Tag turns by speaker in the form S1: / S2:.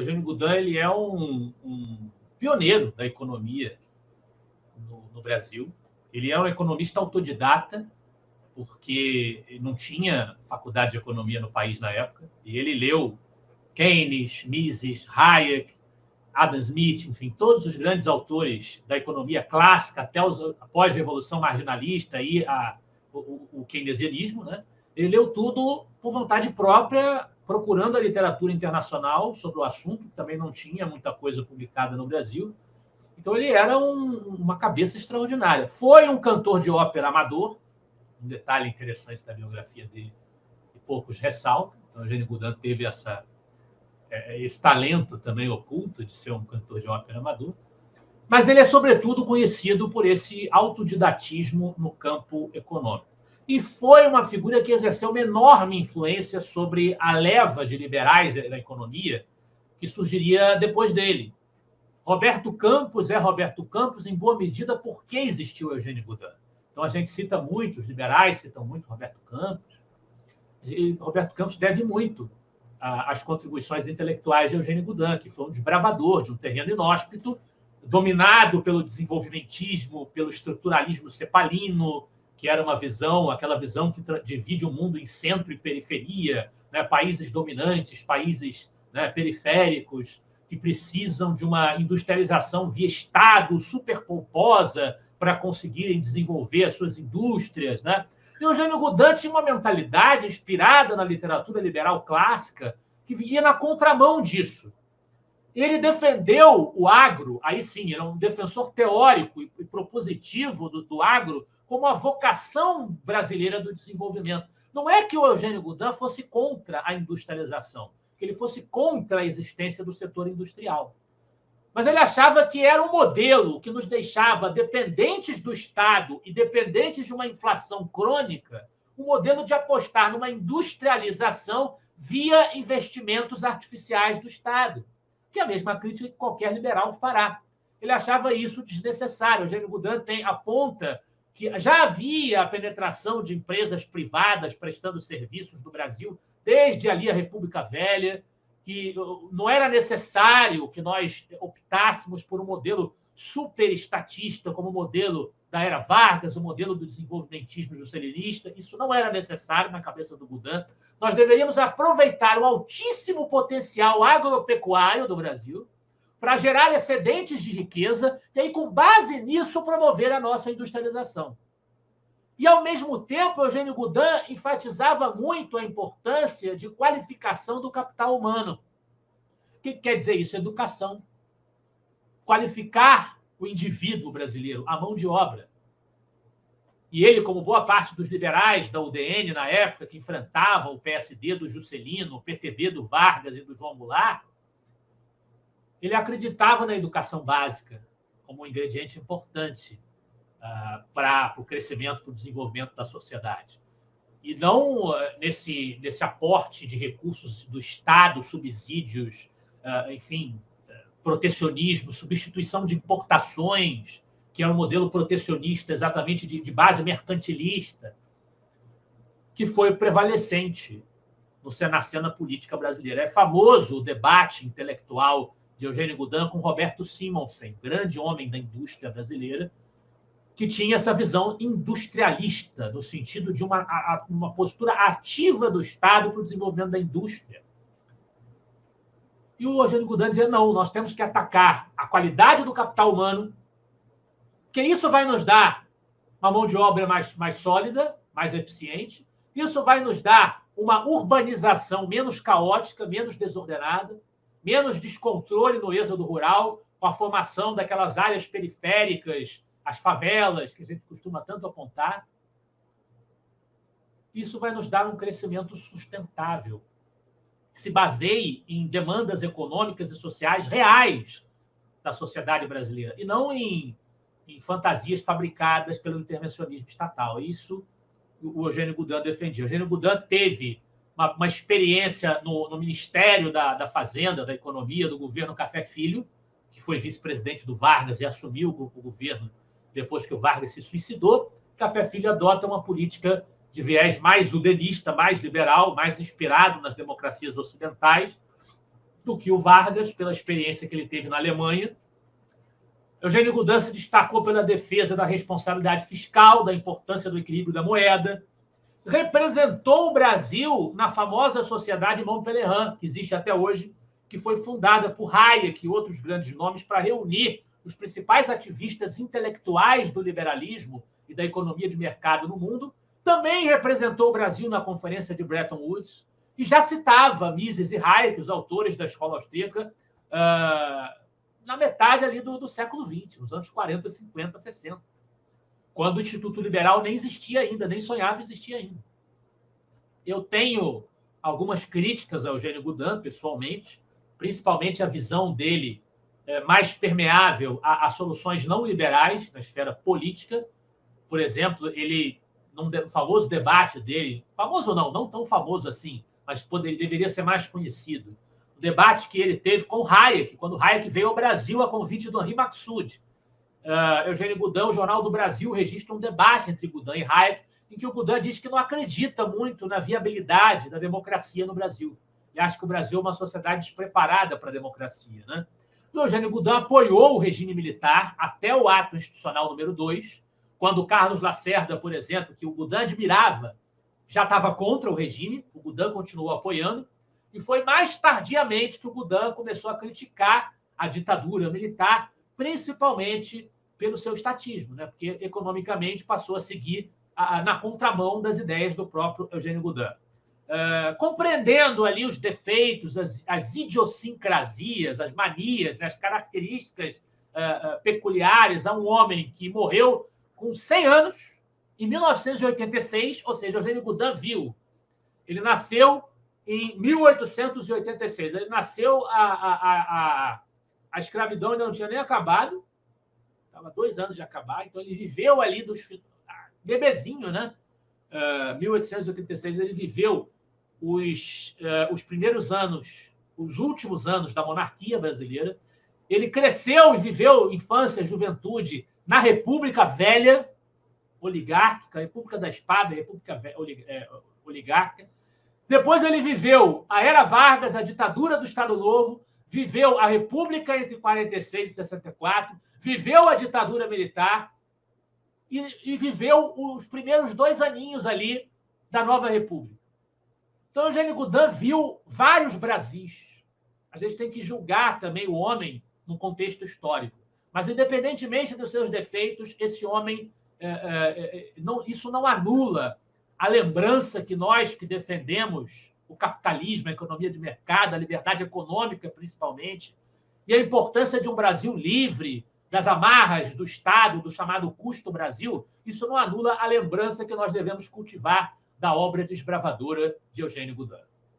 S1: Eugênio Goudin ele é um pioneiro da economia no Brasil. Ele é um economista autodidata, porque não tinha faculdade de economia no país na época, e ele leu Keynes, Mises, Hayek, Adam Smith, enfim, todos os grandes autores da economia clássica, até a pós-revolução marginalista e o keynesianismo, né? Ele leu tudo por vontade própria, procurando a literatura internacional sobre o assunto, que também não tinha muita coisa publicada no Brasil. Então, ele era uma cabeça extraordinária. Foi um cantor de ópera amador, um detalhe interessante da biografia dele, que poucos ressaltam. Então, Eugênio Goudin teve esse talento também oculto de ser um cantor de ópera amador. Mas ele é, sobretudo, conhecido por esse autodidatismo no campo econômico. E foi uma figura que exerceu uma enorme influência sobre a leva de liberais da economia que surgiria depois dele. Roberto Campos é Roberto Campos, em boa medida, porque existiu Eugênio Goudin. Então, a gente cita muito, os liberais citam muito Roberto Campos. E Roberto Campos deve muito às contribuições intelectuais de Eugênio Goudin, que foi um desbravador de um terreno inóspito, dominado pelo desenvolvimentismo, pelo estruturalismo cepalino, que era aquela visão que divide o mundo em centro e periferia, né? Países dominantes, países, né, periféricos, que precisam de uma industrialização via Estado superpomposa para conseguirem desenvolver as suas indústrias, né? E Eugênio Goudin tinha uma mentalidade inspirada na literatura liberal clássica que ia na contramão disso. Ele defendeu o agro, aí sim, era um defensor teórico e propositivo do agro como a vocação brasileira do desenvolvimento. Não é que o Eugênio Goudin fosse contra a industrialização, que ele fosse contra a existência do setor industrial. Mas ele achava que era um modelo que nos deixava dependentes do Estado e dependentes de uma inflação crônica, um modelo de apostar numa industrialização via investimentos artificiais do Estado, que é a mesma crítica que qualquer liberal fará. Ele achava isso desnecessário. O Eugênio Goudin aponta que já havia a penetração de empresas privadas prestando serviços no Brasil desde ali a República Velha, que não era necessário que nós optássemos por um modelo superestatista, como o modelo da Era Vargas, o modelo do desenvolvimentismo juscelinista. Isso não era necessário na cabeça do Goudin. Nós deveríamos aproveitar o altíssimo potencial agropecuário do Brasil para gerar excedentes de riqueza e aí, com base nisso, promover a nossa industrialização. E, ao mesmo tempo, Eugênio Goudin enfatizava muito a importância de qualificação do capital humano. O que quer dizer isso? Educação. Qualificar o indivíduo brasileiro, a mão de obra. E ele, como boa parte dos liberais da UDN na época, que enfrentavam o PSD do Juscelino, o PTB do Vargas e do João Goulart, ele acreditava na educação básica como um ingrediente importante para o crescimento, para o desenvolvimento da sociedade. E não nesse aporte de recursos do Estado, subsídios, enfim, protecionismo, substituição de importações, que é um modelo protecionista exatamente de base mercantilista, que foi prevalecente na cena política brasileira. É famoso o debate intelectual de Eugênio Goudin com Roberto Simonsen, grande homem da indústria brasileira, que tinha essa visão industrialista, no sentido de uma postura ativa do Estado para o desenvolvimento da indústria. E o Eugênio Goudin dizia, não, nós temos que atacar a qualidade do capital humano, porque isso vai nos dar uma mão de obra mais sólida, mais eficiente, isso vai nos dar uma urbanização menos caótica, menos desordenada, menos descontrole no êxodo rural, com a formação daquelas áreas periféricas, as favelas, que a gente costuma tanto apontar. Isso vai nos dar um crescimento sustentável, que se baseie em demandas econômicas e sociais reais da sociedade brasileira, e não em fantasias fabricadas pelo intervencionismo estatal. Isso o Eugênio Goudin defendia. O Eugênio Goudin teve uma experiência no Ministério da Fazenda, da Economia, do governo Café Filho, que foi vice-presidente do Vargas e assumiu o governo depois que o Vargas se suicidou. Café Filho adota uma política de viés mais judenista, mais liberal, mais inspirado nas democracias ocidentais, do que o Vargas, pela experiência que ele teve na Alemanha. Eugênio Goudin se destacou pela defesa da responsabilidade fiscal, da importância do equilíbrio da moeda, representou o Brasil na famosa Sociedade Mont Pelerin, que existe até hoje, que foi fundada por Hayek e outros grandes nomes para reunir os principais ativistas intelectuais do liberalismo e da economia de mercado no mundo. Também representou o Brasil na Conferência de Bretton Woods e já citava Mises e Hayek, os autores da escola austríaca, na metade ali do século XX, nos anos 40, 50, 60, quando o Instituto Liberal nem existia ainda, nem sonhava existir ainda. Eu tenho algumas críticas ao Eugênio Goudin, pessoalmente, principalmente a visão dele mais permeável a soluções não liberais na esfera política. Por exemplo, ele, num famoso debate dele, famoso ou não tão famoso assim, mas deveria ser mais conhecido, o debate que ele teve com Hayek, quando Hayek veio ao Brasil a convite do Henri Maxud. Eugênio Goudin, o Jornal do Brasil, registra um debate entre Goudin e Hayek, em que o Goudin diz que não acredita muito na viabilidade da democracia no Brasil. E acha que o Brasil é uma sociedade despreparada para a democracia, né? O Eugênio Goudin apoiou o regime militar até o ato institucional número 2, quando o Carlos Lacerda, por exemplo, que o Goudin admirava, já estava contra o regime, o Goudin continuou apoiando, e foi mais tardiamente que o Goudin começou a criticar a ditadura militar, principalmente pelo seu estatismo, né? Porque economicamente passou a seguir na contramão das ideias do próprio Eugênio Goudin. Compreendendo ali os defeitos, as idiosincrasias, as manias, as características peculiares a um homem que morreu com 100 anos, em 1986, ou seja, Eugênio Goudin viu. Ele nasceu em 1886. Ele nasceu, a escravidão ainda não tinha nem acabado, estava 2 anos de acabar, então ele viveu ali dos bebezinho, né? 1886, ele viveu os primeiros anos, os últimos anos da monarquia brasileira. Ele cresceu e viveu infância e juventude na República Velha, oligárquica, República da Espada, República oligárquica. Depois ele viveu a Era Vargas, a ditadura do Estado Novo, viveu a República entre 46 e 64, viveu a ditadura militar e viveu os primeiros 2 aninhos ali da Nova República. Então, Eugênio Goudin viu vários Brasis. A gente tem que julgar também o homem no contexto histórico. Mas, independentemente dos seus defeitos, esse homem, isso não anula a lembrança que nós que defendemos o capitalismo, a economia de mercado, a liberdade econômica, principalmente, e a importância de um Brasil livre das amarras do Estado, do chamado custo Brasil, isso não anula a lembrança que nós devemos cultivar da obra desbravadora de Eugênio Goudin.